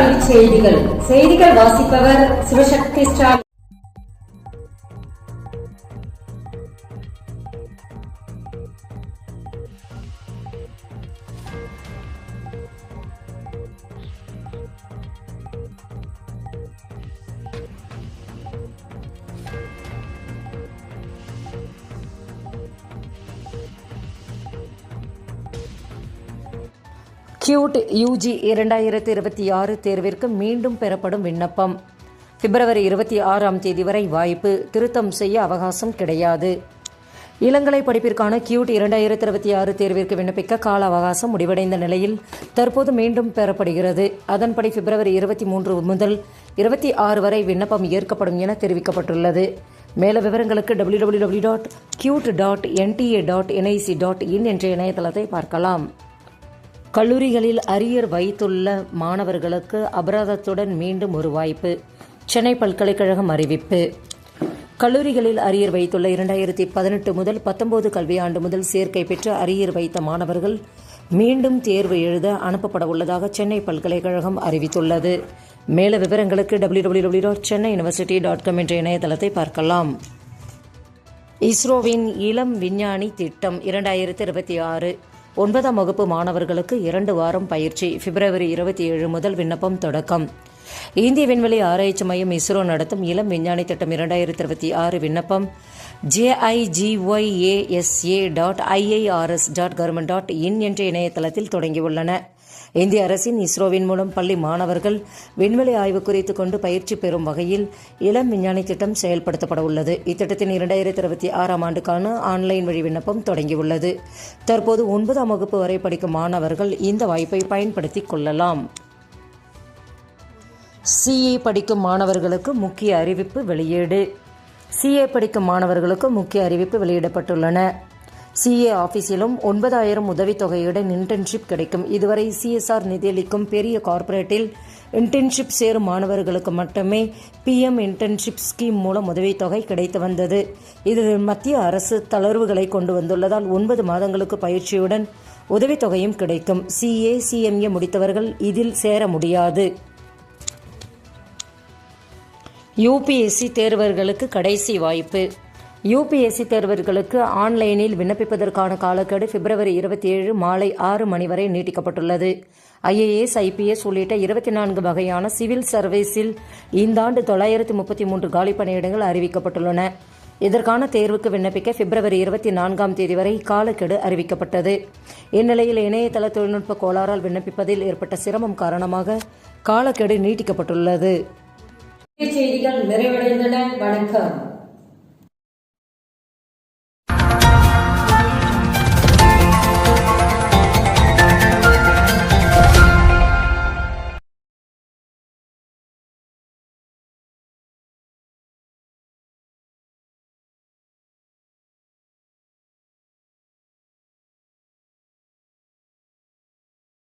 தலைப்புச் செய்திகள். செய்திகள் வாசிப்பவர் சிவசக்தி ஸ்டாலின். கியூட் யூஜி 2026 தேர்விற்கு மீண்டும் பெறப்படும் விண்ணப்பம். பிப்ரவரி 26ஆம் தேதி வரை வாய்ப்பு. திருத்தம் செய்ய அவகாசம் கிடையாது. இளங்கலை படிப்பிற்கான கியூட் 2026 தேர்விற்கு விண்ணப்பிக்க கால அவகாசம் முடிவடைந்த நிலையில் தற்போது மீண்டும் பெறப்படுகிறது. அதன்படி பிப்ரவரி 23 முதல் 26 வரை விண்ணப்பம் ஏற்கப்படும் என தெரிவிக்கப்பட்டுள்ளது. மேல விவரங்களுக்கு www.qt.nta.nic.in என்ற இணையதளத்தை பார்க்கலாம். கல்லூரிகளில் அரியர் வைத்துள்ள மாணவர்களுக்கு அபராதத்துடன் மீண்டும் ஒரு வாய்ப்பு. சென்னை பல்கலைக்கழகம் அறிவிப்பு. கல்லூரிகளில் அரியர் வைத்துள்ள 2018 முதல் 19 கல்வியாண்டு முதல் சேர்க்கை பெற்று அரியர் வைத்த மாணவர்கள் மீண்டும் தேர்வு எழுத அனுப்பப்பட உள்ளதாக சென்னை பல்கலைக்கழகம் அறிவித்துள்ளது. மேல விவரங்களுக்கு www.chennaiuniversity.com என்ற இணையதளத்தை பார்க்கலாம். இஸ்ரோவின் இளம் விஞ்ஞானி திட்டம் 2026 9ஆம் வகுப்பு மாணவர்களுக்கு 2 வாரம் பயிற்சி. பிப்ரவரி 27 முதல் விண்ணப்பம் தொடக்கம். இந்திய விண்வெளி ஆராய்ச்சி மையம் இஸ்ரோ நடத்தும் இளம் விஞ்ஞானி திட்டம் 2026 விண்ணப்பம் JIGYASA.IIRS.government.in என்ற இணையதளத்தில் தொடங்கியுள்ளன. இந்திய அரசின் இஸ்ரோவின் மூலம் பள்ளி மாணவர்கள் விண்வெளி ஆய்வு குறித்து கொண்டு பயிற்சி பெறும் வகையில் இளம் விஞ்ஞானி திட்டம் செயல்படுத்தப்பட உள்ளது. இத்திட்டத்தின் 2026ஆம் ஆண்டுக்கான ஆன்லைன் வழி விண்ணப்பம் தொடங்கியுள்ளது. தற்போது 9ஆம் வகுப்பு வரை படிக்கும் மாணவர்கள் இந்த வாய்ப்பை பயன்படுத்திக் கொள்ளலாம். CA படிக்கும் மாணவர்களுக்கு முக்கிய அறிவிப்பு வெளியீடு. CA படிக்கும் மாணவர்களுக்கு முக்கிய அறிவிப்பு வெளியிடப்பட்டுள்ளன. CA ஆஃபீஸிலும் 9,000 உதவித்தொகையுடன் இன்டர்ன்ஷிப் கிடைக்கும். இதுவரை CSR நிதியளிக்கும் பெரிய கார்ப்பரேட்டில் இன்டர்ன்ஷிப் சேரும் மாணவர்களுக்கு மட்டுமே PM இன்டர்ன்ஷிப் ஸ்கீம் மூலம் உதவித்தொகை கிடைத்து வந்தது. இதில் மத்திய அரசு தளர்வுகளை கொண்டு வந்துள்ளதால் 9 மாதங்களுக்கு பயிற்சியுடன் உதவித்தொகையும் கிடைக்கும். CA CMA முடித்தவர்கள் இதில் சேர முடியாது. UPSC தேர்வர்களுக்கு கடைசி வாய்ப்பு. UPSC தேர்வர்களுக்கு ஆன்லைனில் விண்ணப்பிப்பதற்கான காலக்கெடு பிப்ரவரி 27 மாலை 6 மணி வரை நீட்டிக்கப்பட்டுள்ளது. IAS IPS உள்ளிட்ட 24 வகையான சிவில் சர்வீஸில் இந்த ஆண்டு 933 காலி பணியிடங்கள் அறிவிக்கப்பட்டுள்ளன. இதற்கான தேர்வுக்கு விண்ணப்பிக்க பிப்ரவரி 24ஆம் தேதி வரை காலக்கெடு அறிவிக்கப்பட்டது. இந்நிலையில் இணையதள தொழில்நுட்ப கோளாறால் விண்ணப்பிப்பதில் ஏற்பட்ட சிரமம் காரணமாக காலக்கெடு நீட்டிக்கப்பட்டுள்ளது. செய்திகள் நிறைவடைந்தன. வணக்கம்.